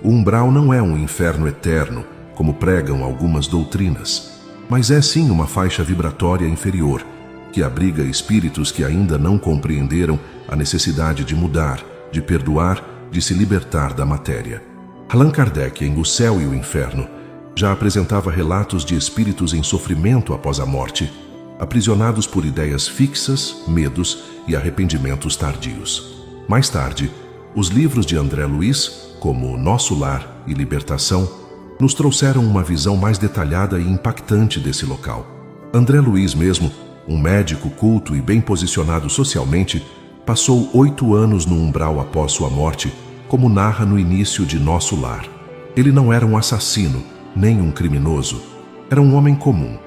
O umbral não é um inferno eterno, como pregam algumas doutrinas, mas é sim uma faixa vibratória inferior, que abriga espíritos que ainda não compreenderam a necessidade de mudar, de perdoar, de se libertar da matéria. Allan Kardec, em O Céu e o Inferno, já apresentava relatos de espíritos em sofrimento após a morte, aprisionados por ideias fixas, medos e arrependimentos tardios. Mais tarde, os livros de André Luiz, como Nosso Lar e Libertação, nos trouxeram uma visão mais detalhada e impactante desse local. André Luiz mesmo, um médico culto e bem posicionado socialmente, passou 8 anos no umbral após sua morte, como narra no início de Nosso Lar. Ele não era um assassino, nem um criminoso. Era um homem comum,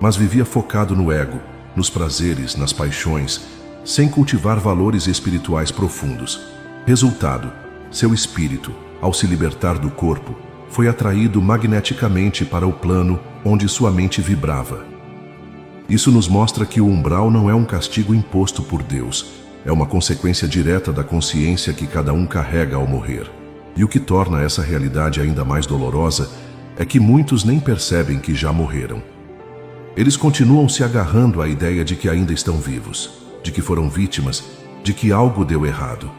mas vivia focado no ego, nos prazeres, nas paixões, sem cultivar valores espirituais profundos. Resultado, seu espírito, ao se libertar do corpo, foi atraído magneticamente para o plano onde sua mente vibrava. Isso nos mostra que o umbral não é um castigo imposto por Deus, é uma consequência direta da consciência que cada um carrega ao morrer. E o que torna essa realidade ainda mais dolorosa é que muitos nem percebem que já morreram. Eles continuam se agarrando à ideia de que ainda estão vivos, de que foram vítimas, de que algo deu errado.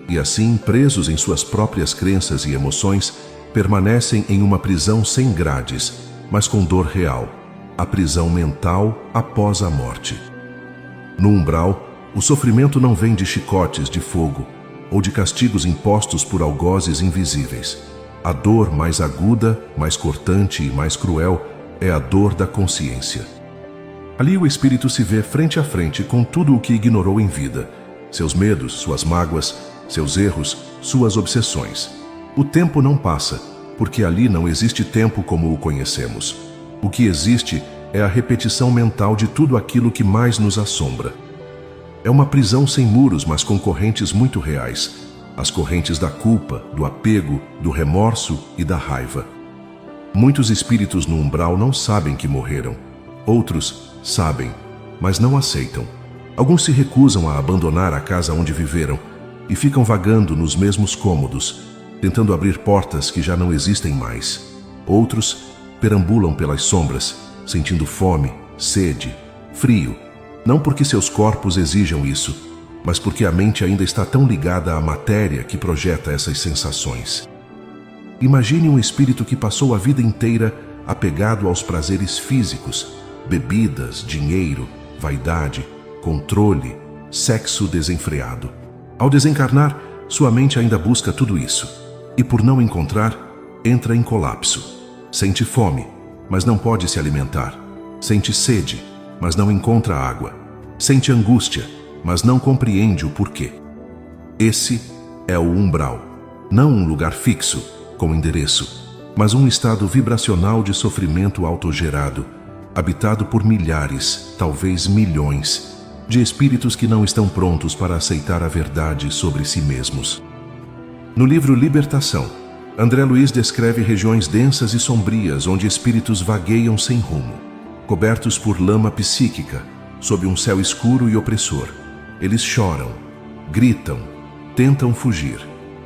E assim, presos em suas próprias crenças e emoções, permanecem em uma prisão sem grades, mas com dor real, a prisão mental após a morte. No umbral, o sofrimento não vem de chicotes de fogo ou de castigos impostos por algozes invisíveis. A dor mais aguda, mais cortante e mais cruel é a dor da consciência. Ali o espírito se vê frente a frente com tudo o que ignorou em vida, seus medos, suas mágoas, seus erros, suas obsessões. O tempo não passa, porque ali não existe tempo como o conhecemos. O que existe é a repetição mental de tudo aquilo que mais nos assombra. É uma prisão sem muros, mas com correntes muito reais. As correntes da culpa, do apego, do remorso e da raiva. Muitos espíritos no umbral não sabem que morreram. Outros sabem, mas não aceitam. Alguns se recusam a abandonar a casa onde viveram e ficam vagando nos mesmos cômodos, tentando abrir portas que já não existem mais. Outros perambulam pelas sombras, sentindo fome, sede, frio, não porque seus corpos exijam isso, mas porque a mente ainda está tão ligada à matéria que projeta essas sensações. Imagine um espírito que passou a vida inteira apegado aos prazeres físicos, bebidas, dinheiro, vaidade, controle, sexo desenfreado. Ao desencarnar, sua mente ainda busca tudo isso, e por não encontrar, entra em colapso. Sente fome, mas não pode se alimentar. Sente sede, mas não encontra água. Sente angústia, mas não compreende o porquê. Esse é o umbral, não um lugar fixo, com endereço, mas um estado vibracional de sofrimento autogerado, habitado por milhares, talvez milhões, de espíritos que não estão prontos para aceitar a verdade sobre si mesmos. No livro Libertação, André Luiz descreve regiões densas e sombrias onde espíritos vagueiam sem rumo, cobertos por lama psíquica, sob um céu escuro e opressor. Eles choram, gritam, tentam fugir,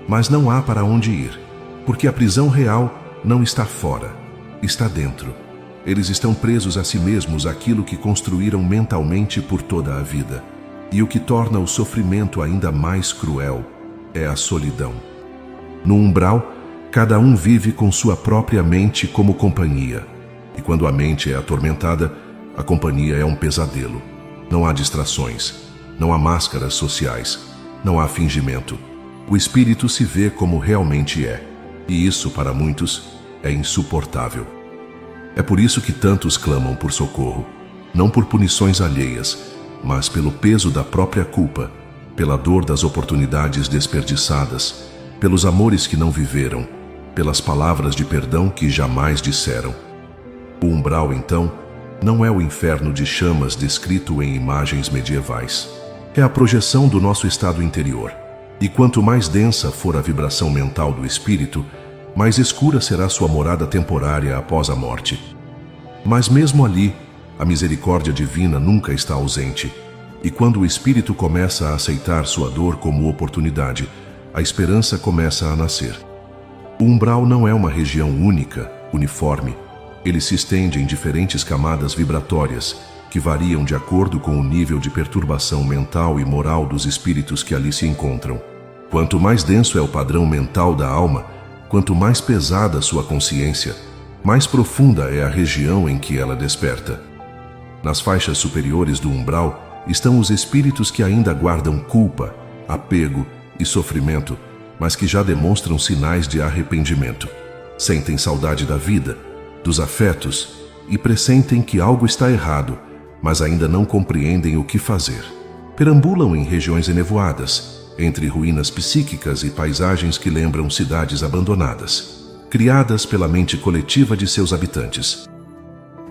mas não há para onde ir, porque a prisão real não está fora, está dentro. Eles estão presos a si mesmos àquilo que construíram mentalmente por toda a vida. E o que torna o sofrimento ainda mais cruel é a solidão. No umbral, cada um vive com sua própria mente como companhia. E quando a mente é atormentada, a companhia é um pesadelo. Não há distrações, não há máscaras sociais, não há fingimento. O espírito se vê como realmente é. E isso, para muitos, é insuportável. É por isso que tantos clamam por socorro, não por punições alheias, mas pelo peso da própria culpa, pela dor das oportunidades desperdiçadas, pelos amores que não viveram, pelas palavras de perdão que jamais disseram. O umbral, então, não é o inferno de chamas descrito em imagens medievais. É a projeção do nosso estado interior. E quanto mais densa for a vibração mental do espírito, mais escura será sua morada temporária após a morte. Mas mesmo ali, a misericórdia divina nunca está ausente. E quando o espírito começa a aceitar sua dor como oportunidade, a esperança começa a nascer. O umbral não é uma região única, uniforme. Ele se estende em diferentes camadas vibratórias, que variam de acordo com o nível de perturbação mental e moral dos espíritos que ali se encontram. Quanto mais denso é o padrão mental da alma, quanto mais pesada sua consciência, mais profunda é a região em que ela desperta. Nas faixas superiores do umbral estão os espíritos que ainda guardam culpa, apego e sofrimento, mas que já demonstram sinais de arrependimento. Sentem saudade da vida, dos afetos e pressentem que algo está errado, mas ainda não compreendem o que fazer. Perambulam em regiões enevoadas, entre ruínas psíquicas e paisagens que lembram cidades abandonadas, criadas pela mente coletiva de seus habitantes.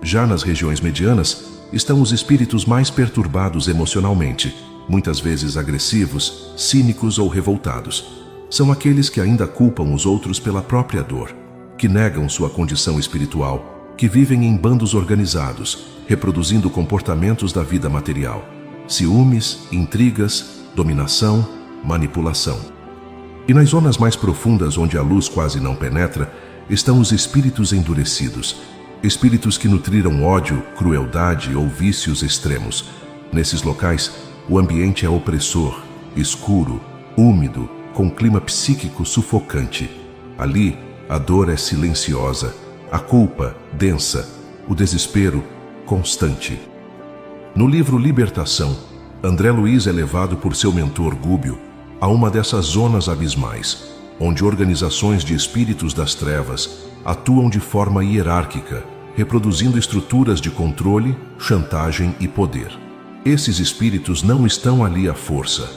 Já nas regiões medianas estão os espíritos mais perturbados emocionalmente, muitas vezes agressivos, cínicos ou revoltados. São aqueles que ainda culpam os outros pela própria dor, que negam sua condição espiritual, que vivem em bandos organizados, reproduzindo comportamentos da vida material: ciúmes, intrigas, dominação, manipulação. E nas zonas mais profundas, onde a luz quase não penetra, estão os espíritos endurecidos, espíritos que nutriram ódio, crueldade ou vícios extremos. Nesses locais, o ambiente é opressor, escuro, úmido, com clima psíquico sufocante. Ali, a dor é silenciosa, a culpa densa, o desespero constante. No livro Libertação, André Luiz é levado por seu mentor Gúbio a uma dessas zonas abismais, onde organizações de espíritos das trevas atuam de forma hierárquica, reproduzindo estruturas de controle, chantagem e poder. Esses espíritos não estão ali à força.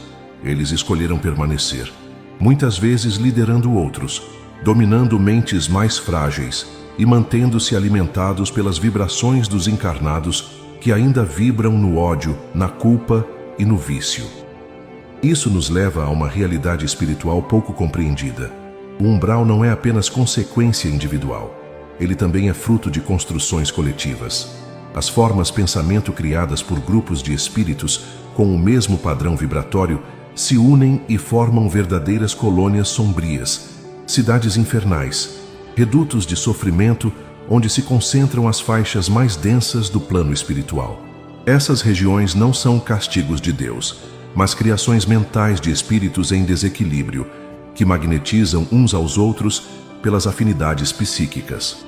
Eles escolheram permanecer, muitas vezes liderando outros, dominando mentes mais frágeis e mantendo-se alimentados pelas vibrações dos encarnados que ainda vibram no ódio, na culpa e no vício. Isso nos leva a uma realidade espiritual pouco compreendida. O umbral não é apenas consequência individual. Ele também é fruto de construções coletivas. As formas pensamento criadas por grupos de espíritos com o mesmo padrão vibratório se unem e formam verdadeiras colônias sombrias, cidades infernais, redutos de sofrimento onde se concentram as faixas mais densas do plano espiritual. Essas regiões não são castigos de Deus, mas criações mentais de espíritos em desequilíbrio, que magnetizam uns aos outros pelas afinidades psíquicas.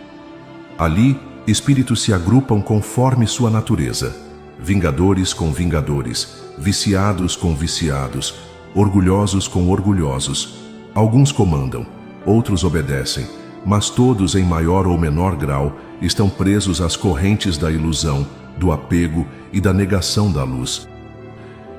Ali, espíritos se agrupam conforme sua natureza, vingadores com vingadores, viciados com viciados, orgulhosos com orgulhosos. Alguns comandam, outros obedecem, mas todos, em maior ou menor grau, estão presos às correntes da ilusão, do apego e da negação da luz.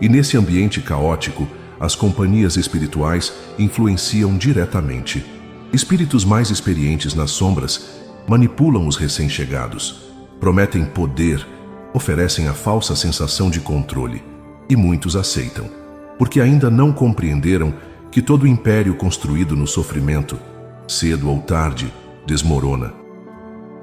E nesse ambiente caótico, as companhias espirituais influenciam diretamente. Espíritos mais experientes nas sombras manipulam os recém-chegados, prometem poder, oferecem a falsa sensação de controle, e muitos aceitam, porque ainda não compreenderam que todo império construído no sofrimento, cedo ou tarde, desmorona.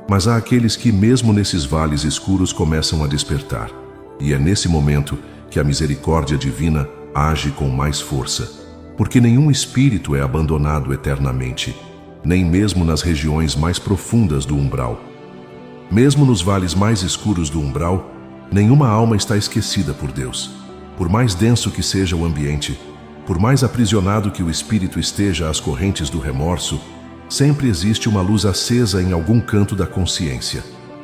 Mas há aqueles que, mesmo nesses vales escuros, começam a despertar, e é nesse momento que a misericórdia divina age com mais força, porque nenhum espírito é abandonado eternamente, nem mesmo nas regiões mais profundas do umbral. Mesmo nos vales mais escuros do umbral, nenhuma alma está esquecida por Deus. Por mais denso que seja o ambiente, por mais aprisionado que o espírito esteja às correntes do remorso, sempre existe uma luz acesa em algum canto da consciência,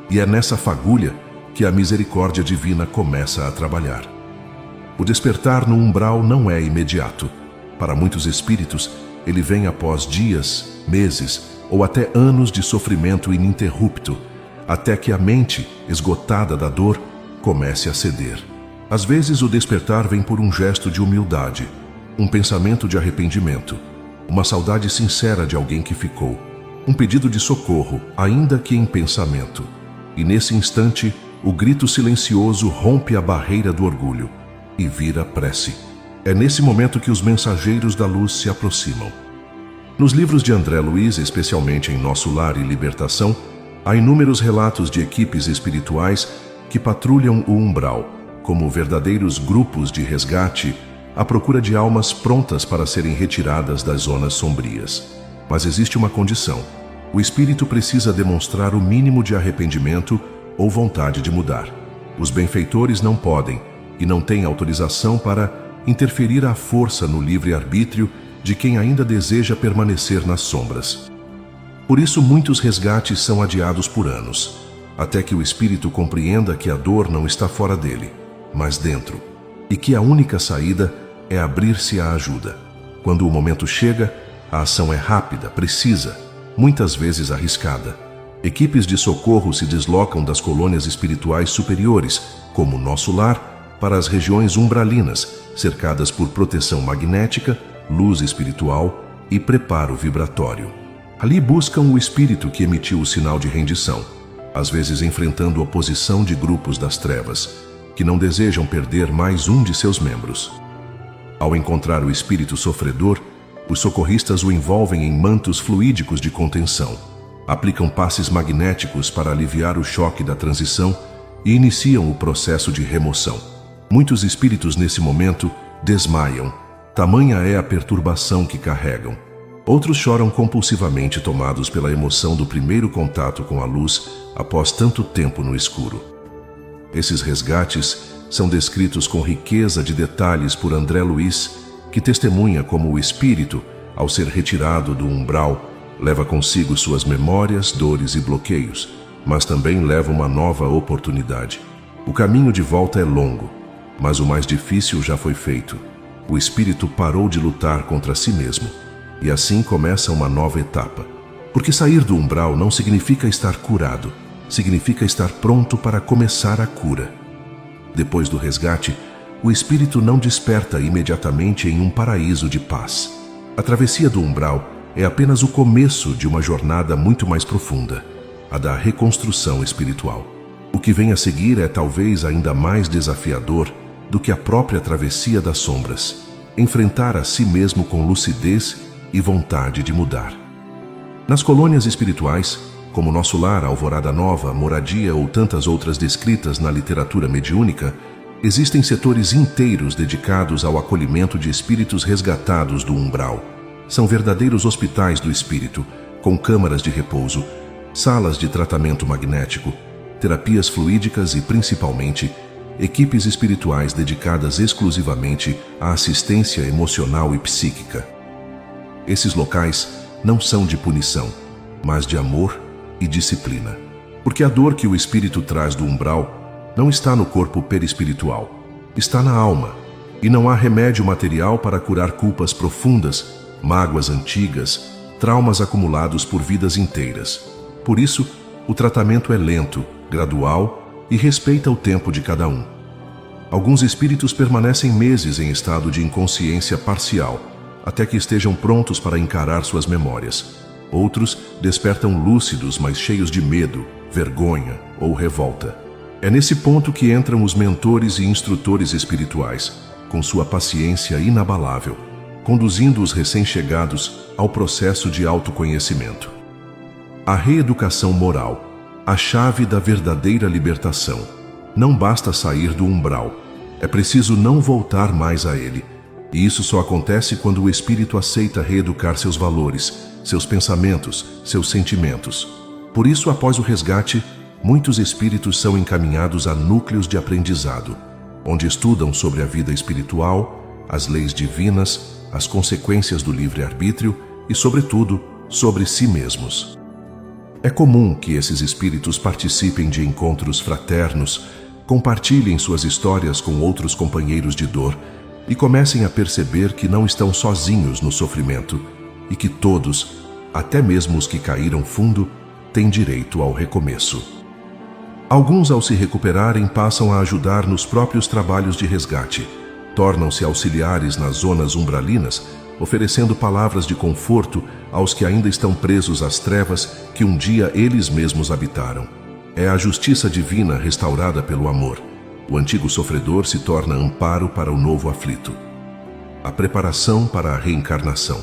e é nessa fagulha que a misericórdia divina começa a trabalhar. O despertar no umbral não é imediato. Para muitos espíritos, ele vem após dias, meses ou até anos de sofrimento ininterrupto, até que a mente, esgotada da dor, comece a ceder. Às vezes o despertar vem por um gesto de humildade, um pensamento de arrependimento, uma saudade sincera de alguém que ficou, um pedido de socorro, ainda que em pensamento. E nesse instante, o grito silencioso rompe a barreira do orgulho e vira prece. É nesse momento que os mensageiros da luz se aproximam. Nos livros de André Luiz, especialmente em Nosso Lar e Libertação, há inúmeros relatos de equipes espirituais que patrulham o umbral, como verdadeiros grupos de resgate, à procura de almas prontas para serem retiradas das zonas sombrias. Mas existe uma condição. O espírito precisa demonstrar o mínimo de arrependimento ou vontade de mudar. Os benfeitores não podem e não têm autorização para interferir à força no livre-arbítrio de quem ainda deseja permanecer nas sombras. Por isso, muitos resgates são adiados por anos, até que o espírito compreenda que a dor não está fora dele, mas dentro, e que a única saída é abrir-se à ajuda. Quando o momento chega, a ação é rápida, precisa, muitas vezes arriscada. Equipes de socorro se deslocam das colônias espirituais superiores, como Nosso Lar, para as regiões umbralinas, cercadas por proteção magnética, luz espiritual e preparo vibratório. Ali buscam o espírito que emitiu o sinal de rendição, às vezes enfrentando oposição de grupos das trevas, que não desejam perder mais um de seus membros. Ao encontrar o espírito sofredor, os socorristas o envolvem em mantos fluídicos de contenção, aplicam passes magnéticos para aliviar o choque da transição e iniciam o processo de remoção. Muitos espíritos nesse momento desmaiam, tamanha é a perturbação que carregam. Outros choram compulsivamente, tomados pela emoção do primeiro contato com a luz após tanto tempo no escuro. Esses resgates são descritos com riqueza de detalhes por André Luiz, que testemunha como o espírito, ao ser retirado do umbral, leva consigo suas memórias, dores e bloqueios, mas também leva uma nova oportunidade. O caminho de volta é longo, mas o mais difícil já foi feito. O espírito parou de lutar contra si mesmo, e assim começa uma nova etapa. Porque sair do umbral não significa estar curado, significa estar pronto para começar a cura. Depois do resgate, o espírito não desperta imediatamente em um paraíso de paz. A travessia do umbral é apenas o começo de uma jornada muito mais profunda, a da reconstrução espiritual. O que vem a seguir é talvez ainda mais desafiador do que a própria travessia das sombras: enfrentar a si mesmo com lucidez e vontade de mudar. Nas colônias espirituais, como Nosso Lar, Alvorada Nova, Moradia ou tantas outras descritas na literatura mediúnica, existem setores inteiros dedicados ao acolhimento de espíritos resgatados do umbral. São verdadeiros hospitais do espírito, com câmaras de repouso, salas de tratamento magnético, terapias fluídicas e, principalmente, equipes espirituais dedicadas exclusivamente à assistência emocional e psíquica. Esses locais não são de punição, mas de amor e disciplina. Porque a dor que o espírito traz do umbral não está no corpo perispiritual, está na alma, e não há remédio material para curar culpas profundas, mágoas antigas, traumas acumulados por vidas inteiras. Por isso, o tratamento é lento, gradual e respeita o tempo de cada um. Alguns espíritos permanecem meses em estado de inconsciência parcial, até que estejam prontos para encarar suas memórias. Outros despertam lúcidos, mas cheios de medo, vergonha ou revolta. É nesse ponto que entram os mentores e instrutores espirituais, com sua paciência inabalável, conduzindo os recém-chegados ao processo de autoconhecimento. A reeducação moral, a chave da verdadeira libertação. Não basta sair do umbral, é preciso não voltar mais a ele. E isso só acontece quando o espírito aceita reeducar seus valores, seus pensamentos, seus sentimentos. Por isso, após o resgate, muitos espíritos são encaminhados a núcleos de aprendizado, onde estudam sobre a vida espiritual, as leis divinas, as consequências do livre-arbítrio e, sobretudo, sobre si mesmos. É comum que esses espíritos participem de encontros fraternos, compartilhem suas histórias com outros companheiros de dor e comecem a perceber que não estão sozinhos no sofrimento e que todos, até mesmo os que caíram fundo, têm direito ao recomeço. Alguns, ao se recuperarem, passam a ajudar nos próprios trabalhos de resgate, tornam-se auxiliares nas zonas umbralinas, oferecendo palavras de conforto aos que ainda estão presos às trevas que um dia eles mesmos habitaram. É a justiça divina restaurada pelo amor. O antigo sofredor se torna amparo para o novo aflito. A preparação para a reencarnação.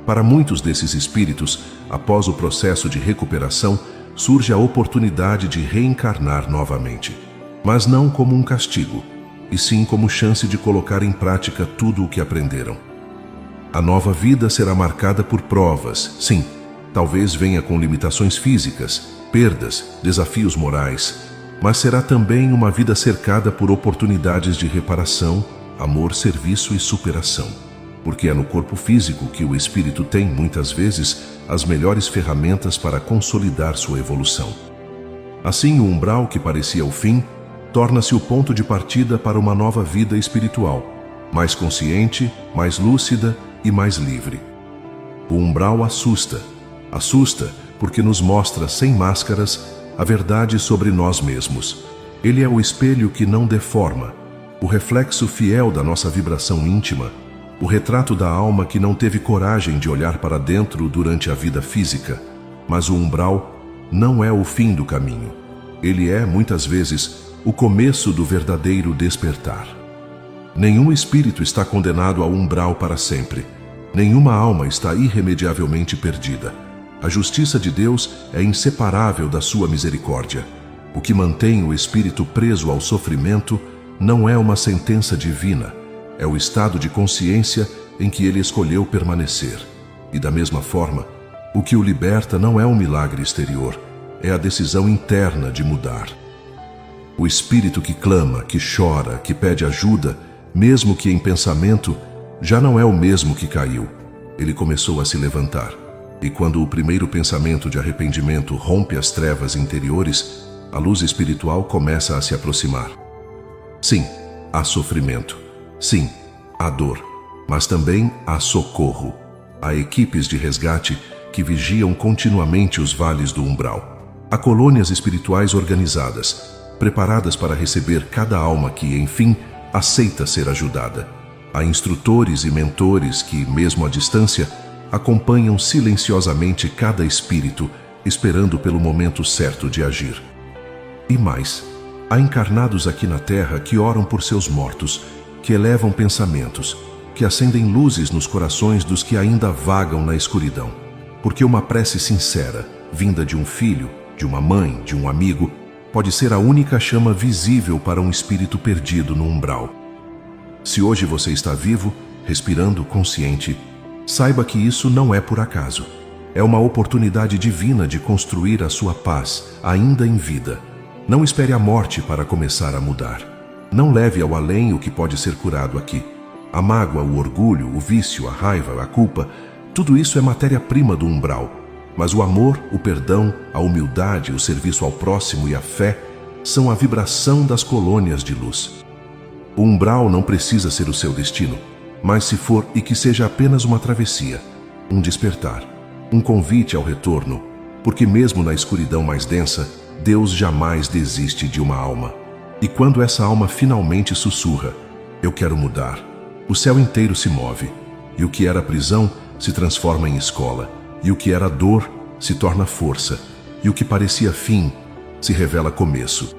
Para muitos desses espíritos, após o processo de recuperação, surge a oportunidade de reencarnar novamente. Mas não como um castigo, e sim como chance de colocar em prática tudo o que aprenderam. A nova vida será marcada por provas, sim, Talvez venha com limitações físicas, perdas, desafios morais, mas será também uma vida cercada por oportunidades de reparação, amor, serviço e superação. Porque é no corpo físico que o espírito tem, muitas vezes, as melhores ferramentas para consolidar sua evolução. Assim, o umbral que parecia o fim, torna-se o ponto de partida para uma nova vida espiritual, mais consciente, mais lúcida e mais livre. O umbral assusta porque nos mostra, sem máscaras, a verdade sobre nós mesmos. Ele é o espelho que não deforma, o reflexo fiel da nossa vibração íntima, o retrato da alma que não teve coragem de olhar para dentro durante a vida física. Mas o umbral não é o fim do caminho. Ele é, muitas vezes, o começo do verdadeiro despertar. Nenhum espírito está condenado ao umbral para sempre. Nenhuma alma está irremediavelmente perdida. A justiça de Deus é inseparável da sua misericórdia. O que mantém o espírito preso ao sofrimento não é uma sentença divina, é o estado de consciência em que ele escolheu permanecer. E da mesma forma, o que o liberta não é um milagre exterior, é a decisão interna de mudar. O espírito que clama, que chora, que pede ajuda, mesmo que em pensamento, já não é o mesmo que caiu. Ele começou a se levantar. E quando o primeiro pensamento de arrependimento rompe as trevas interiores, a luz espiritual começa a se aproximar. Sim, há sofrimento. Sim, há dor. Mas também há socorro. Há equipes de resgate que vigiam continuamente os vales do umbral. Há colônias espirituais organizadas, preparadas para receber cada alma que, enfim, aceita ser ajudada. Há instrutores e mentores que, mesmo à distância, acompanham silenciosamente cada espírito, esperando pelo momento certo de agir. E mais, há encarnados aqui na Terra que oram por seus mortos, que elevam pensamentos, que acendem luzes nos corações dos que ainda vagam na escuridão. Porque uma prece sincera, vinda de um filho, de uma mãe, de um amigo, pode ser a única chama visível para um espírito perdido no umbral. Se hoje você está vivo, respirando, consciente, saiba que isso não é por acaso. É uma oportunidade divina de construir a sua paz, ainda em vida. Não espere a morte para começar a mudar. Não leve ao além o que pode ser curado aqui. A mágoa, o orgulho, o vício, a raiva, a culpa, tudo isso é matéria-prima do umbral. Mas o amor, o perdão, a humildade, o serviço ao próximo e a fé são a vibração das colônias de luz. O umbral não precisa ser o seu destino, mas se for, e que seja apenas uma travessia, um despertar, um convite ao retorno, porque mesmo na escuridão mais densa, Deus jamais desiste de uma alma. E quando essa alma finalmente sussurra, eu quero mudar, o céu inteiro se move, e o que era prisão se transforma em escola, e o que era dor se torna força, e o que parecia fim se revela começo.